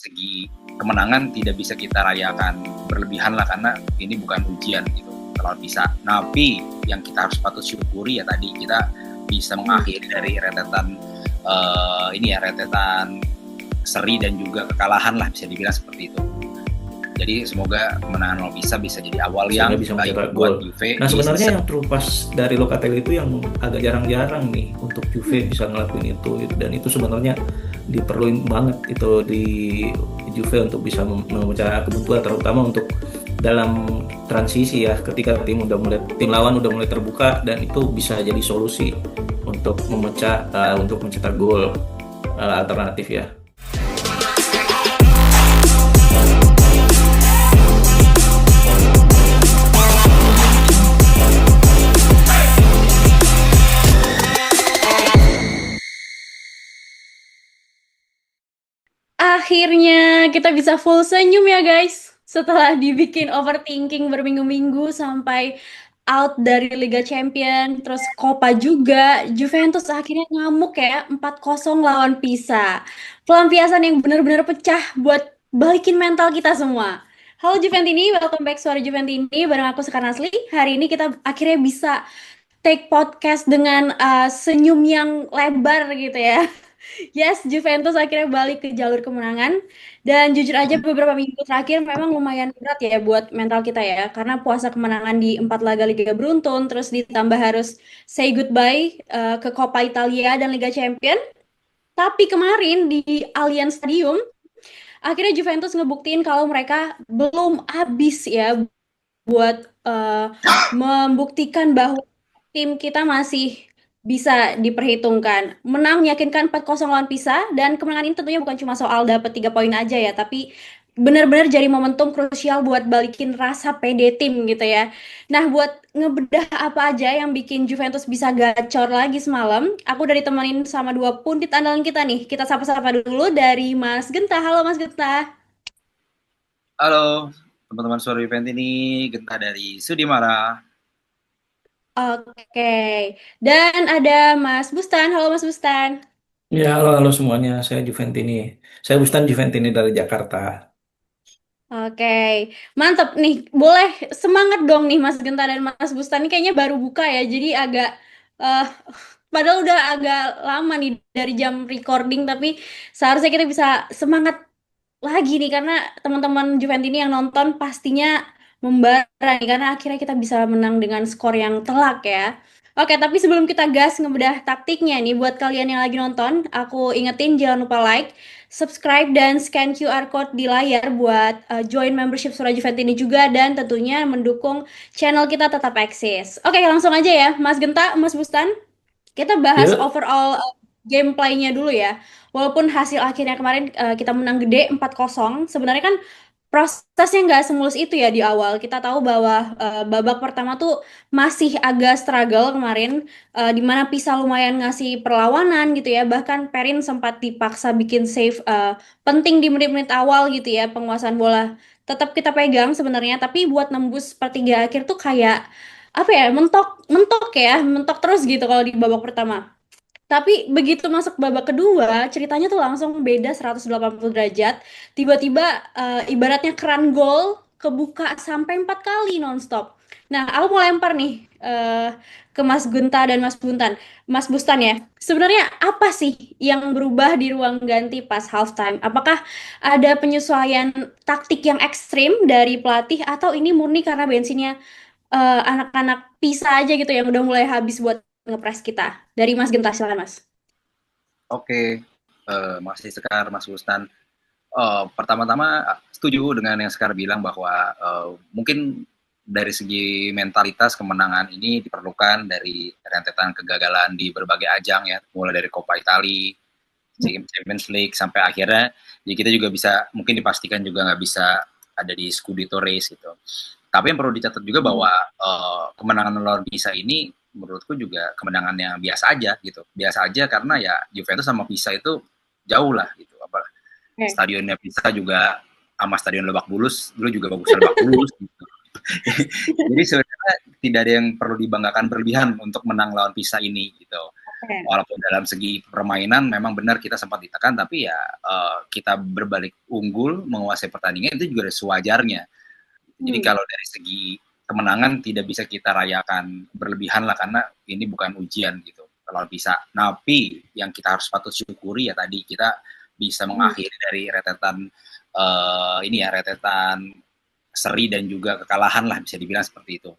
segi kemenangan tidak bisa kita rayakan berlebihan lah, karena ini bukan ujian gitu kalau bisa. Tapi yang kita harus patut syukuri ya tadi kita bisa mengakhiri dari rentetan rentetan seri dan juga kekalahan lah, bisa dibilang seperti itu. Jadi semoga kemenangan bisa jadi awal yang bisa baik mencetak buat gol. Juve. Nah sebenarnya yang terlepas dari Locatelli itu yang agak jarang-jarang nih untuk Juve bisa ngelakuin itu, dan itu sebenarnya diperluin banget itu di Juve untuk bisa memecah kebuntuan, terutama untuk dalam transisi ya, ketika tim lawan udah mulai terbuka, dan itu bisa jadi solusi untuk untuk mencetak gol alternatif ya. Akhirnya kita bisa full senyum ya guys. Setelah dibikin overthinking berminggu-minggu sampai out dari Liga Champion, terus Copa juga, Juventus akhirnya ngamuk ya, 4-0 lawan Pisa. Pelampiasan yang benar-benar pecah buat balikin mental kita semua. Halo Juventini, welcome back Suara Juventini, bareng aku Sekar Nasli. Hari ini kita akhirnya bisa take podcast dengan senyum yang lebar gitu ya. Yes, Juventus akhirnya balik ke jalur kemenangan. Dan jujur aja beberapa minggu terakhir memang lumayan berat ya buat mental kita ya. Karena puasa kemenangan di 4 laga Liga beruntun, terus ditambah harus say goodbye ke Coppa Italia dan Liga Champion. Tapi kemarin di Allianz Stadium, akhirnya Juventus ngebuktiin kalau mereka belum habis ya buat membuktikan bahwa tim kita masih bisa diperhitungkan. Menang meyakinkan 4-0 lawan Pisa, dan kemenangan ini tentunya bukan cuma soal dapat 3 poin aja ya, tapi benar-benar jadi momentum krusial buat balikin rasa pede tim gitu ya. Nah, buat ngebedah apa aja yang bikin Juventus bisa gacor lagi semalam, aku udah ditemenin sama dua pundit andalan kita nih. Kita sapa-sapa dulu dari Mas Genta. Halo Mas Genta. Halo teman-teman Suara Juventini, Genta dari Sudimara. Oke. Dan ada Mas Bustan. Halo Mas Bustan. Ya, halo semuanya. Saya Juventini. Saya Bustan Juventini dari Jakarta. Oke, mantep nih. Boleh semangat dong nih Mas Genta dan Mas Bustan. Ini kayaknya baru buka ya, jadi agak eh padahal udah agak lama nih dari jam recording, tapi seharusnya kita bisa semangat lagi nih karena teman-teman Juventini yang nonton pastinya membara nih karena akhirnya kita bisa menang dengan skor yang telak ya. Oke, tapi sebelum kita gas ngebedah taktiknya nih buat kalian yang lagi nonton, aku ingetin jangan lupa like, subscribe, dan scan QR code di layar buat join membership Suara Juventini juga, dan tentunya mendukung channel kita tetap eksis. Oke, langsung aja ya Mas Genta, Mas Bustan. Kita bahas Yuk. overall gameplaynya dulu ya. Walaupun hasil akhirnya kemarin kita menang gede 4-0, sebenarnya kan prosesnya nggak semulus itu ya di awal. Kita tahu bahwa babak pertama tuh masih agak struggle kemarin, di mana Pisa lumayan ngasih perlawanan gitu ya. Bahkan Perin sempat dipaksa bikin save penting di menit-menit awal gitu ya, penguasaan bola. Tetap kita pegang sebenarnya, tapi buat nembus sepertiga akhir tuh kayak apa ya, mentok mentok ya, mentok terus gitu kalau di babak pertama. Tapi begitu masuk babak kedua, ceritanya tuh langsung beda 180 derajat. Tiba-tiba ibaratnya keran gol kebuka sampai 4 kali nonstop. Nah, aku mau lempar nih ke Mas Gunta dan Mas Buntan. Mas Bustan ya, sebenarnya apa sih yang berubah di ruang ganti pas halftime? Apakah ada penyesuaian taktik yang ekstrim dari pelatih, atau ini murni karena bensinnya anak-anak Pisa aja gitu yang udah mulai habis buat ngepres kita? Dari Mas Genta, silakan Mas. Oke, Mas Sekar, Mas Bustan. Pertama-tama setuju dengan yang Sekar bilang bahwa mungkin dari segi mentalitas kemenangan ini diperlukan dari rentetan kegagalan di berbagai ajang ya, mulai dari Coppa Italia, Champions League sampai akhirnya jadi kita juga bisa mungkin dipastikan juga nggak bisa ada di Scudetto race gitu. Tapi yang perlu dicatat juga bahwa kemenangan lawan Pisa ini menurutku juga kemenangan yang biasa aja gitu. Biasa aja karena ya Juventus sama Pisa itu jauh lah gitu. Stadionnya Pisa juga sama stadion Lebak Bulus dulu juga bagus Lebak Bulus gitu. Jadi sebenarnya tidak ada yang perlu dibanggakan berlebihan untuk menang lawan Pisa ini gitu. Walaupun dalam segi permainan memang benar kita sempat ditekan, tapi ya kita berbalik unggul menguasai pertandingan itu juga sewajarnya. Jadi kalau dari segi kemenangan tidak bisa kita rayakan berlebihan lah, karena ini bukan ujian gitu. Kalau bisa, tapi yang kita harus patut syukuri ya tadi kita bisa mengakhiri dari rentetan rentetan seri dan juga kekalahan lah, bisa dibilang seperti itu.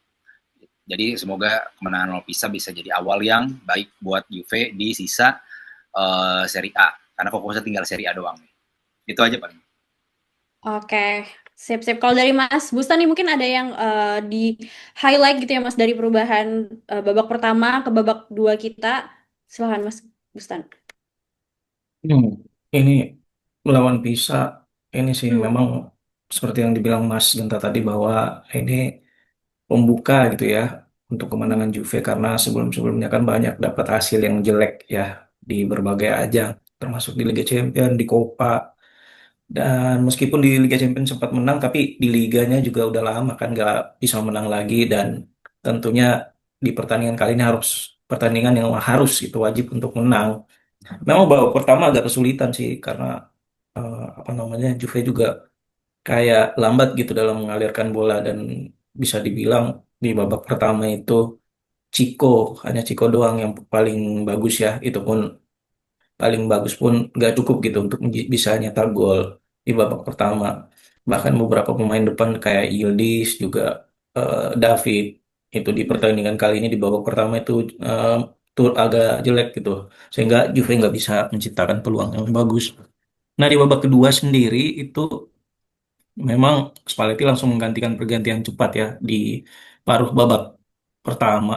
Jadi semoga kemenangan Lopisa bisa jadi awal yang baik buat Juve di sisa Serie A, karena fokusnya tinggal Serie A doang. Itu aja paling. Oke, sip-sip. Kalau dari Mas Bustan nih mungkin ada yang di highlight gitu ya Mas dari perubahan babak pertama ke babak 2 kita. Silahkan Mas Bustan. Ini melawan Pisa, ini sih Hmm. memang seperti yang dibilang Mas Genta tadi bahwa ini pembuka gitu ya untuk kemenangan Juve, karena sebelum-sebelumnya kan banyak dapat hasil yang jelek ya di berbagai ajang, termasuk di Liga Champions, di Copa. Dan meskipun di Liga Champions sempat menang, tapi di liganya juga udah lama kan nggak bisa menang lagi. Dan tentunya di pertandingan kali ini harus pertandingan yang harus itu wajib untuk menang. Memang babak pertama agak kesulitan sih, karena apa namanya, Juve juga kayak lambat gitu dalam mengalirkan bola, dan bisa dibilang di babak pertama itu Chico, hanya Chico doang yang paling bagus ya, itu pun paling bagus pun nggak cukup gitu untuk bisa nyetak gol di babak pertama. Bahkan beberapa pemain depan kayak Yildiz juga, David, itu di pertandingan kali ini di babak pertama itu tuh agak jelek gitu, sehingga Juve nggak bisa menciptakan peluang yang bagus. Nah, di babak kedua sendiri itu memang Spalletti langsung menggantikan pergantian cepat ya di paruh babak pertama,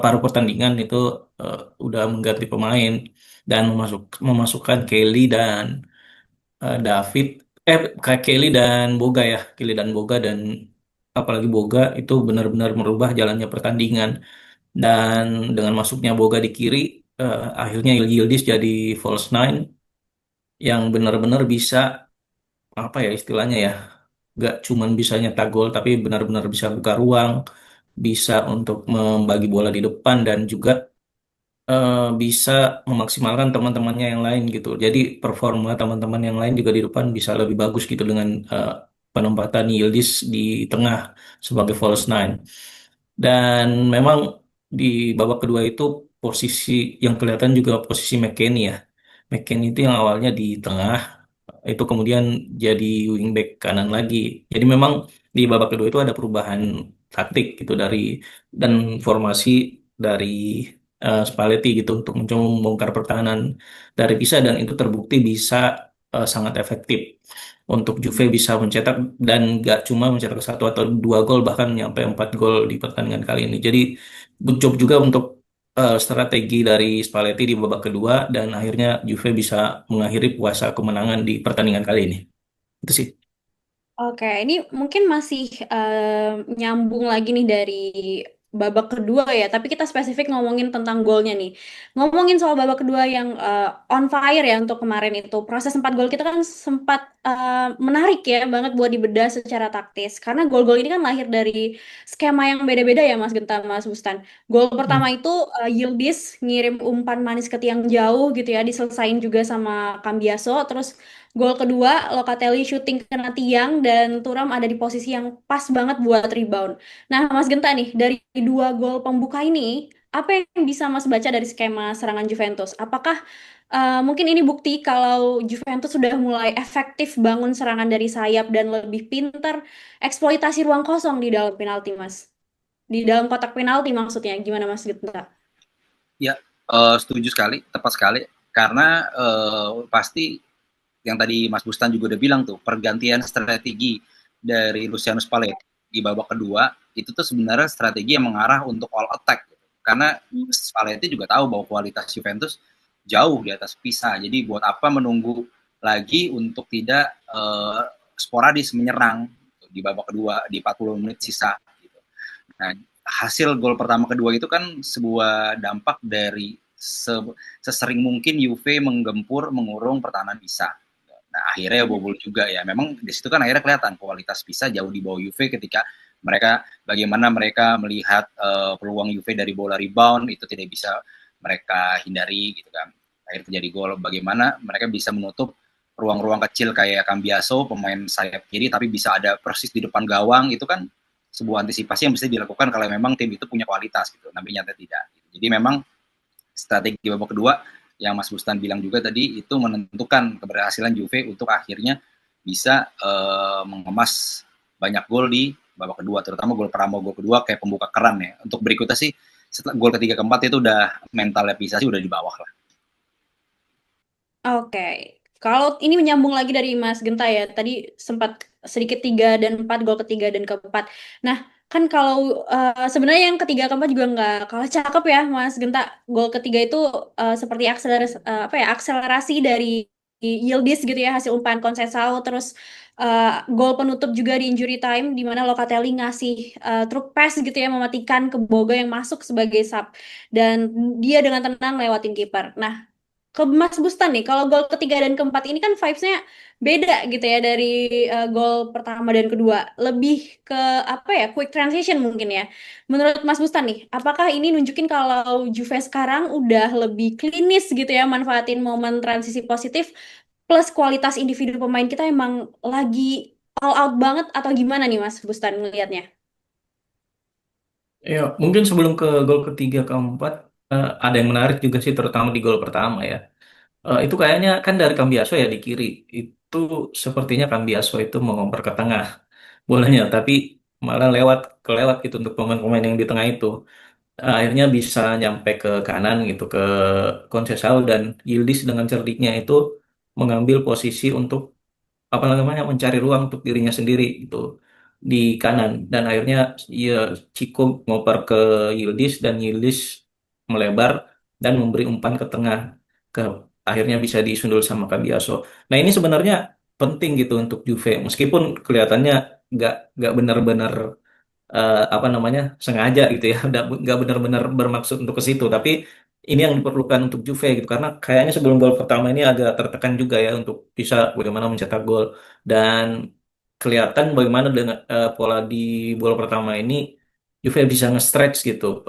paruh pertandingan itu udah mengganti pemain dan memasukkan Kelly dan David, kayak Kelly dan Boga ya, Kelly dan Boga, dan apalagi Boga itu benar-benar merubah jalannya pertandingan. Dan dengan masuknya Boga di kiri, akhirnya Yildiz jadi false nine yang benar-benar bisa, apa ya istilahnya ya, gak cuman bisa nyetak gol tapi benar-benar bisa buka ruang, bisa untuk membagi bola di depan, dan juga bisa memaksimalkan teman-temannya yang lain gitu. Jadi performa teman-teman yang lain juga di depan bisa lebih bagus gitu dengan penempatan Yildiz di tengah sebagai false nine. Dan memang di babak kedua itu posisi yang kelihatan juga posisi McKennie ya. McKennie itu yang awalnya di tengah, itu kemudian jadi wingback kanan lagi. Jadi memang di babak kedua itu ada perubahan taktik gitu dari dan formasi dari Spalletti gitu untuk mencoba membongkar pertahanan dari Pisa, dan itu terbukti bisa sangat efektif untuk Juve bisa mencetak, dan gak cuma mencetak satu atau dua gol, bahkan nyampe 4 gol di pertandingan kali ini. Jadi good job juga untuk strategi dari Spalletti di babak kedua, dan akhirnya Juve bisa mengakhiri puasa kemenangan di pertandingan kali ini. Itu sih. Oke, ini mungkin masih nyambung lagi nih dari babak kedua ya, tapi kita spesifik ngomongin tentang golnya nih. Ngomongin soal babak kedua yang on fire ya untuk kemarin itu. Proses 4 gol kita kan sempat menarik ya banget buat dibedah secara taktis. Karena gol-gol ini kan lahir dari skema yang beda-beda ya Mas Genta, Mas Bustan. Gol pertama Hmm. itu Yildiz ngirim umpan manis ke tiang jauh gitu ya, diselesain juga sama Cambiaso. Terus gol kedua, Locatelli syuting kena tiang dan Thuram ada di posisi yang pas banget buat rebound. Nah, Mas Genta nih, dari dua gol pembuka ini, apa yang bisa Mas baca dari skema serangan Juventus? Apakah mungkin ini bukti kalau Juventus sudah mulai efektif bangun serangan dari sayap dan lebih pintar eksploitasi ruang kosong di dalam penalti, Mas? Di dalam kotak penalti maksudnya, gimana Mas Genta? Ya, setuju sekali, tepat sekali. Karena pasti yang tadi Mas Bustan juga udah bilang tuh, pergantian strategi dari Luciano Spalletti di babak kedua itu tuh sebenarnya strategi yang mengarah untuk all attack. Karena Spalletti juga tahu bahwa kualitas Juventus jauh di atas Pisa. Jadi buat apa menunggu lagi untuk tidak sporadis menyerang di babak kedua di 40 menit sisa. Gitu. Nah, hasil gol pertama kedua itu kan sebuah dampak dari sesering mungkin Juve menggempur mengurung pertahanan Pisa. Nah, akhirnya bobol juga ya. Memang di situ kan akhirnya kelihatan kualitas Pisa jauh di bawah Juve ketika bagaimana mereka melihat peluang Juve dari bola rebound itu tidak bisa mereka hindari gitu kan. Akhirnya terjadi gol. Bagaimana mereka bisa menutup ruang-ruang kecil kayak Cambiaso, pemain sayap kiri, tapi bisa ada persis di depan gawang, itu kan sebuah antisipasi yang bisa dilakukan kalau memang tim itu punya kualitas gitu. Tapi nyata tidak. Jadi memang strategi babak kedua yang Mas Bustan bilang juga tadi itu menentukan keberhasilan Juve untuk akhirnya bisa mengemas banyak gol di babak kedua, terutama gol pertama, gol kedua kayak pembuka keran ya. Untuk berikutnya sih setelah gol ketiga keempat itu udah mentalnya pisah sih udah di bawah lah. Oke, kalau ini menyambung lagi dari Mas Genta ya, tadi sempat sedikit 3 dan 4, gol ketiga dan keempat. Nah, kan kalau sebenarnya yang ketiga keempat juga nggak kalah cakep ya, Mas Genta. Gol ketiga itu seperti akselerasi, apa ya, akselerasi dari Yildiz gitu ya, hasil umpan Conceição, terus gol penutup juga di injury time, di mana Locatelli ngasih truk pass gitu ya, mematikan ke Boga yang masuk sebagai sub. Dan dia dengan tenang lewatin kiper. Nah, ke Mas Bustan nih, kalau gol ketiga dan keempat ini kan vibes-nya beda gitu ya dari gol pertama dan kedua. Lebih ke apa ya, quick transition mungkin ya. Menurut Mas Bustan nih, apakah ini nunjukin kalau Juve sekarang udah lebih klinis gitu ya, manfaatin momen transisi positif plus kualitas individu pemain kita emang lagi all out banget atau gimana nih Mas Bustan ngelihatnya? Ya, mungkin sebelum ke gol ketiga keempat, ada yang menarik juga sih, terutama di gol pertama ya. Itu kayaknya kan dari Cambiaso ya di kiri. Itu sepertinya Cambiaso itu mengoper ke tengah bolanya, tapi malah kelewat gitu untuk pemain-pemain yang di tengah itu. Akhirnya bisa nyampe ke kanan gitu ke Conceição, dan Yildiz dengan cerdiknya itu mengambil posisi untuk apa namanya mencari ruang untuk dirinya sendiri gitu di kanan, dan akhirnya ya Chico ngoper ke Yildiz, dan Yildiz melebar dan memberi umpan ke tengah, ke akhirnya bisa disundul sama Cambiaso. Nah ini sebenarnya penting gitu untuk Juve, meskipun kelihatannya nggak benar-benar apa namanya sengaja gitu ya, nggak benar-benar bermaksud untuk ke situ, tapi ini yang diperlukan untuk Juve gitu, karena kayaknya sebelum gol pertama ini agak tertekan juga ya untuk bisa bagaimana mencetak gol, dan kelihatan bagaimana dengan pola di gol pertama ini Juve bisa nge-stretch gitu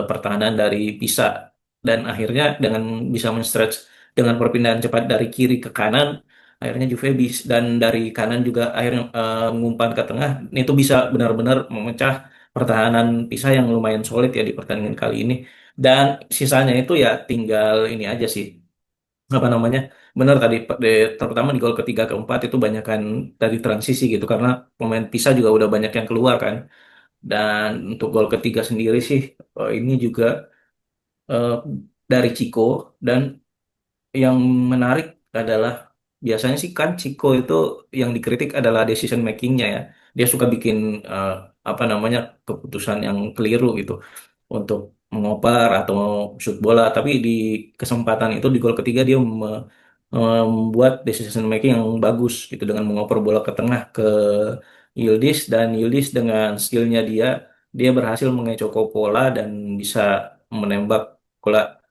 pertahanan dari Pisa, dan akhirnya dengan bisa men-stretch dengan perpindahan cepat dari kiri ke kanan, akhirnya Juve bisa, dan dari kanan juga akhirnya mengumpan ke tengah, itu bisa benar-benar memecah pertahanan Pisa yang lumayan solid ya di pertandingan kali ini. Dan sisanya itu ya tinggal ini aja sih, apa namanya, benar tadi terutama di gol ketiga keempat itu banyakan dari transisi gitu, karena pemain Pisa juga udah banyak yang keluar kan. Dan untuk gol ketiga sendiri sih ini juga eh, dari Chico, dan yang menarik adalah biasanya sih kan Chico itu yang dikritik adalah decision makingnya ya. Dia suka bikin eh, apa namanya keputusan yang keliru gitu untuk mengoper atau shoot bola. Tapi di kesempatan itu di gol ketiga dia membuat decision making yang bagus gitu dengan mengoper bola ke tengah ke Yildiz, dan Yildiz dengan skillnya dia berhasil mengecoh pola dan bisa menembak bola,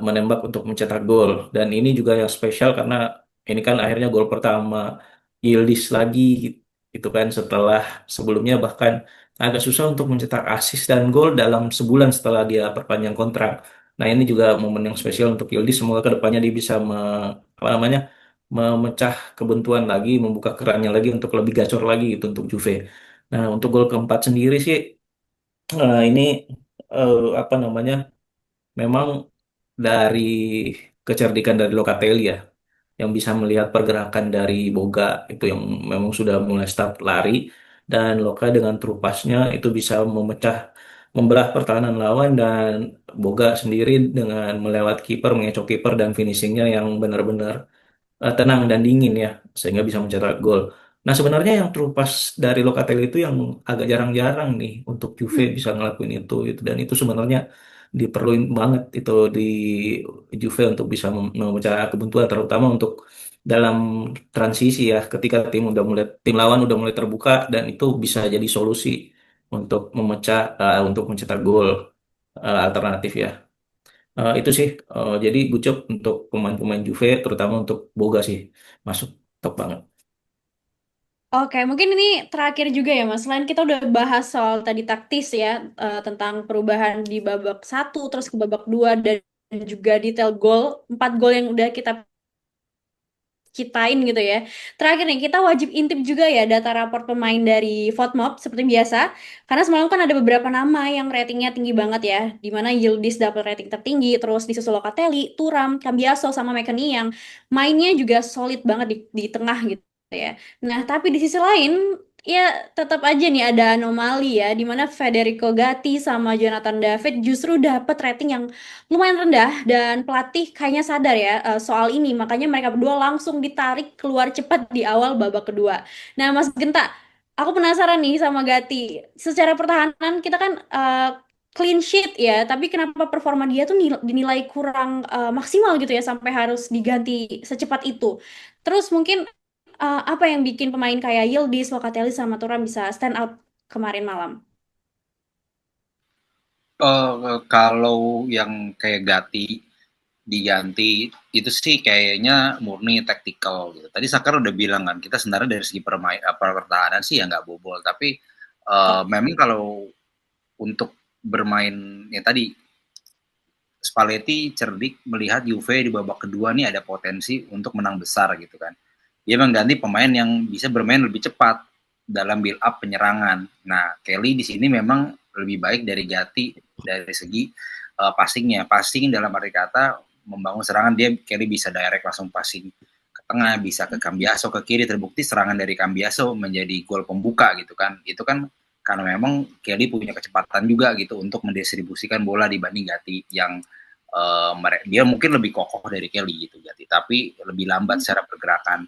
menembak untuk mencetak gol. Dan ini juga yang spesial karena ini kan akhirnya gol pertama Yildiz lagi itu kan, setelah sebelumnya bahkan agak susah untuk mencetak assist dan gol dalam sebulan setelah dia perpanjang kontrak. Nah ini juga momen yang spesial untuk Yildiz. Semoga kedepannya dia bisa apa namanya memecah kebuntuan lagi, membuka kerannya lagi untuk lebih gacor lagi gitu untuk Juve. Nah untuk gol keempat sendiri sih ini apa namanya memang dari kecerdikan dari Locatelli ya, yang bisa melihat pergerakan dari Boga itu yang memang sudah mulai start lari, dan Loka dengan true pass-nya itu bisa membelah pertahanan lawan, dan Boga sendiri dengan melewat kiper, mengecoh kiper, dan finishingnya yang benar-benar tenang dan dingin ya, sehingga bisa mencetak gol. Nah sebenarnya yang true pass dari Locatelli itu yang agak jarang-jarang nih untuk Juve bisa ngelakuin itu gitu, dan itu sebenarnya diperluin banget itu di Juve untuk bisa memecah kebuntuan, terutama untuk dalam transisi ya, ketika tim lawan udah mulai terbuka, dan itu bisa jadi solusi untuk untuk mencetak gol alternatif ya. Itu sih jadi Bucok untuk pemain-pemain Juve terutama untuk Boga sih masuk top banget. Oke, mungkin ini terakhir juga ya Mas. Selain kita udah bahas soal tadi taktis ya, tentang perubahan di babak satu terus ke babak dua dan juga detail gol, 4 gol yang udah kita kitain gitu ya. Terakhir nih, kita wajib intip juga ya data rapor pemain dari Fotmob seperti biasa. Karena semalam kan ada beberapa nama yang ratingnya tinggi banget ya. Di mana Yildiz dapat rating tertinggi, terus disusul Locatelli, Thuram, Cambiaso, sama McKennie yang mainnya juga solid banget di tengah gitu ya. Nah, tapi di sisi lain, ya tetap aja nih ada anomali ya. Di mana Federico Gatti sama Jonathan David justru dapat rating yang lumayan rendah dan pelatih kayaknya sadar ya soal ini makanya mereka berdua langsung ditarik keluar cepat di awal babak kedua. Nah, Mas Genta, aku penasaran nih sama Gati. Secara pertahanan kita kan clean sheet ya, tapi kenapa performa dia tuh dinilai kurang maksimal gitu ya sampai harus diganti secepat itu. Terus mungkin apa yang bikin pemain kayak Yildiz, Locatelli sama Thuram bisa stand out kemarin malam? Kalau yang kayak Gati diganti itu sih kayaknya murni taktikal gitu. Tadi Sakar udah bilang kan kita sebenarnya dari segi pertahanan sih ya nggak bobol, tapi memang kalau untuk bermain ya tadi Spalletti cerdik melihat Juve di babak kedua nih ada potensi untuk menang besar gitu kan. Dia mengganti pemain yang bisa bermain lebih cepat dalam build up penyerangan. Nah, Kelly di sini memang lebih baik dari Gatti dari segi passingnya. Passing dalam arti kata membangun serangan dia Kelly bisa direct langsung passing ke tengah, bisa ke Cambiaso ke kiri, terbukti serangan dari Cambiaso menjadi gol pembuka gitu kan. Itu kan karena memang Kelly punya kecepatan juga gitu untuk mendistribusikan bola dibanding Gatti yang dia mungkin lebih kokoh dari Kelly gitu Gatti, tapi lebih lambat secara pergerakan.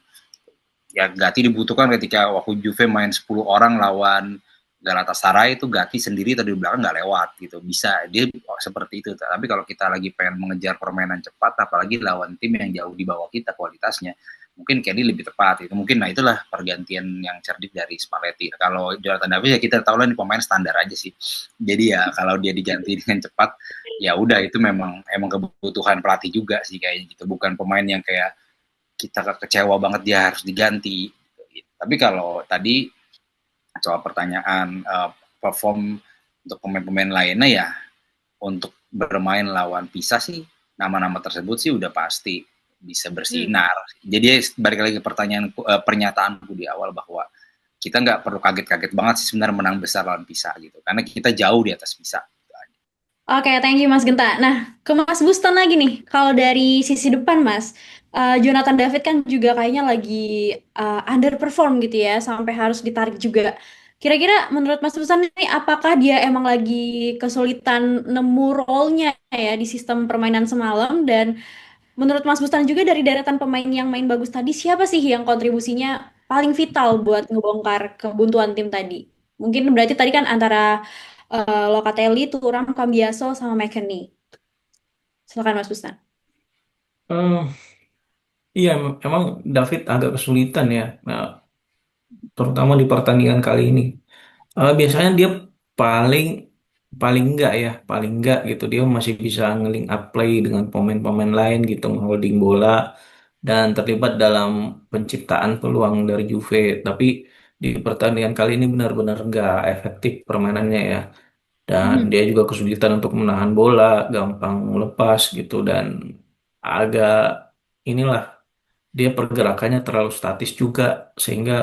Ya Gatti dibutuhkan ketika waktu Juve main 10 orang lawan Galatasaray itu Gatti sendiri tadi di belakang nggak lewat gitu, bisa dia seperti itu. Tapi kalau kita lagi pengen mengejar permainan cepat apalagi lawan tim yang jauh di bawah kita kualitasnya, mungkin Kelly lebih tepat itu. Mungkin nah itulah pergantian yang cerdik dari Spalletti. Kalau Jonathan David ya kita tahu lah ini pemain standar aja sih, jadi ya kalau dia diganti dengan cepat ya udah itu emang kebutuhan pelatih juga sih kayak gitu, bukan pemain yang kayak kita kecewa banget dia harus diganti. Tapi kalau tadi soal pertanyaan perform untuk pemain-pemain lainnya ya untuk bermain lawan Pisa sih nama-nama tersebut sih udah pasti bisa bersinar. Jadi balik lagi ke pertanyaan pernyataanku di awal bahwa kita nggak perlu kaget-kaget banget sih sebenarnya menang besar lawan Pisa gitu karena kita jauh di atas Pisa. Oke, thank you Mas Genta. Nah, ke Mas Buston lagi nih. Kalau dari sisi depan, Mas, Jonathan David kan juga kayaknya lagi underperform gitu ya, sampai harus ditarik juga. Kira-kira menurut Mas Buston ini, apakah dia emang lagi kesulitan nemu role-nya ya di sistem permainan semalam? Dan menurut Mas Buston juga dari deretan pemain yang main bagus tadi, siapa sih yang kontribusinya paling vital buat ngebongkar kebuntuan tim tadi? Mungkin berarti tadi kan antara Locatelli, Thuram, Cambiaso, sama McKennie. Silakan Mas Bustan. Eh, iya, emang David agak kesulitan ya, nah, terutama di pertandingan kali ini. Biasanya dia paling paling enggak ya, paling enggak gitu dia masih bisa nge-link up play dengan pemain-pemain lain gitu, holding bola dan terlibat dalam penciptaan peluang dari Juve. Tapi di pertandingan kali ini benar-benar enggak efektif permainannya ya. Dan Mhm. dia juga kesulitan untuk menahan bola, gampang lepas gitu dan agak inilah dia pergerakannya terlalu statis juga sehingga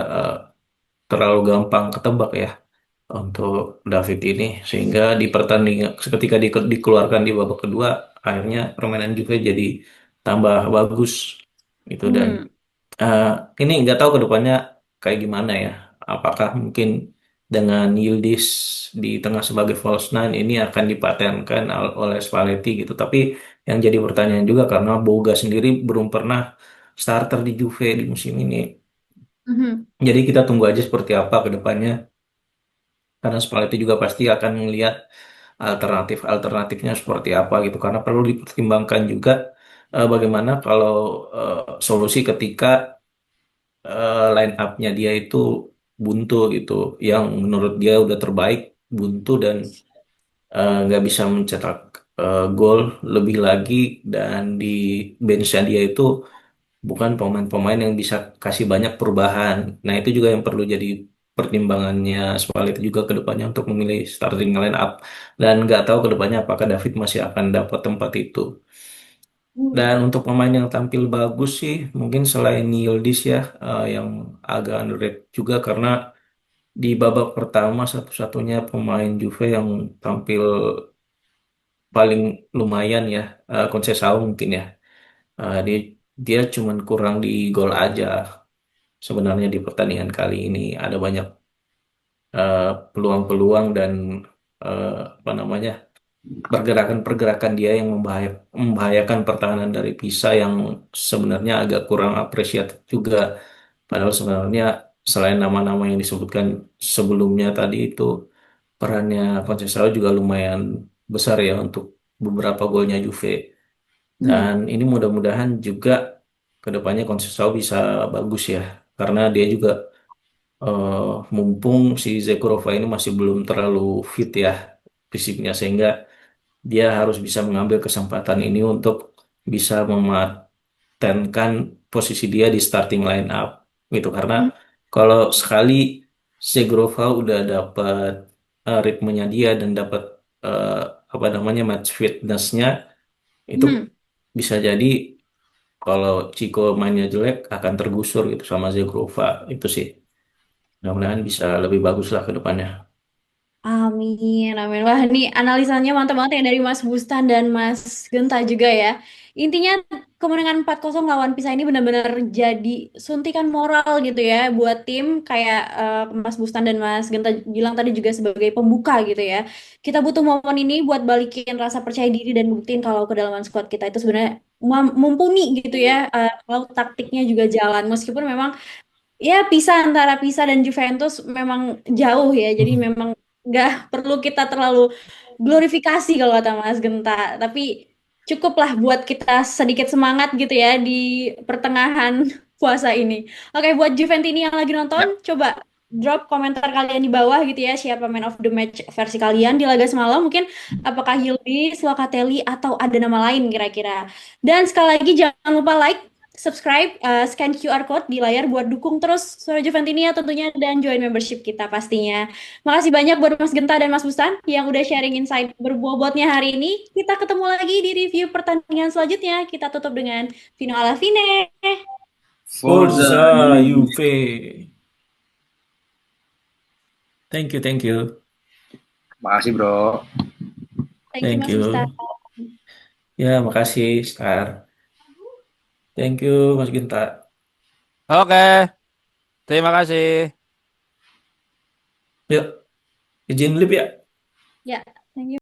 terlalu gampang ketebak ya untuk David ini sehingga di pertandingan ketika dikeluarkan di babak kedua akhirnya permainan juga jadi tambah bagus gitu dan Hmm. eh, ini nggak tahu ke depannya kayak gimana ya, apakah mungkin dengan Yildiz di tengah sebagai false nine ini akan dipatenkan oleh Spalletti gitu, tapi yang jadi pertanyaan juga karena Boga sendiri belum pernah starter di Juve di musim ini, Mhm. jadi kita tunggu aja seperti apa ke depannya karena Spalletti juga pasti akan melihat alternatifnya seperti apa gitu karena perlu dipertimbangkan juga bagaimana kalau solusi ketika line up-nya dia itu buntu gitu yang menurut dia udah terbaik buntu dan nggak bisa mencetak gol lebih lagi dan di benchnya dia itu bukan pemain-pemain yang bisa kasih banyak perubahan. Nah, itu juga yang perlu jadi pertimbangannya Spalletti juga ke depannya untuk memilih starting line up. Dan nggak tahu ke depannya apakah David masih akan dapat tempat itu. Hmm. Dan untuk pemain yang tampil bagus sih, mungkin selain Yildiz ya, yang agak underrated juga karena di babak pertama satu-satunya pemain Juve yang tampil paling lumayan ya, Conceição mungkin ya. Dia dia cuman kurang di gol aja sebenarnya di pertandingan kali ini. Ada banyak eh, peluang-peluang dan apa namanya, pergerakan-pergerakan dia yang membahayakan pertahanan dari Pisa yang sebenarnya agak kurang apresiatif juga. Padahal sebenarnya selain nama-nama yang disebutkan sebelumnya tadi itu, perannya Conceição juga lumayan besar ya untuk beberapa golnya Juve. Hmm. Dan ini mudah-mudahan juga kedepannya Conceição bisa bagus ya, karena dia juga eh, mumpung si Zekrova ini masih belum terlalu fit ya fisiknya, sehingga dia harus bisa mengambil kesempatan ini untuk bisa mematenkan posisi dia di starting line up gitu. Karena Hmm. kalau sekali Zegrova udah dapat ritmenya dia dan dapat eh, apa namanya match fitnessnya itu, Hmm. bisa jadi kalau Chico mainnya jelek akan tergusur gitu sama Zegrova itu sih. Mudah-mudahan bisa lebih bagus lah ke depannya. Amin, amin. Wah, ini analisanya mantap banget ya dari Mas Bustan dan Mas Genta juga ya. Intinya kemenangan 4-0 lawan Pisa ini benar-benar jadi suntikan moral gitu ya buat tim kayak Mas Bustan dan Mas Genta bilang tadi juga sebagai pembuka gitu ya. Kita butuh momen ini buat balikin rasa percaya diri dan buktiin kalau kedalaman squad kita itu sebenarnya mumpuni gitu ya. Kalau taktiknya juga jalan meskipun memang ya antara Pisa dan Juventus memang jauh ya. Jadi memang nggak perlu kita terlalu glorifikasi kalau kata Mas Genta. Tapi cukuplah buat kita sedikit semangat gitu ya di pertengahan puasa ini. Oke, buat Juventini yang lagi nonton, Ya, coba drop komentar kalian di bawah gitu ya. Siapa man of the match versi kalian di laga semalam? Mungkin apakah Yildiz, Locatelli, atau ada nama lain kira-kira. Dan sekali lagi jangan lupa like, subscribe, scan QR code di layar buat dukung terus Suara Juventini ya tentunya dan join membership kita pastinya. Makasih banyak buat Mas Genta dan Mas Bustan yang udah sharing insight berbobotnya hari ini. Kita ketemu lagi di review pertandingan selanjutnya. Kita tutup dengan Vino alla fine. Forza Forza Juve. Juve. Thank you, thank you. Makasih bro. Thank you Thank Mas Bustan. you. Ya, makasih, Star. Thank you, Mas Ginta. Oke, terima kasih. Yuk, izin live ya. Ya, thank you.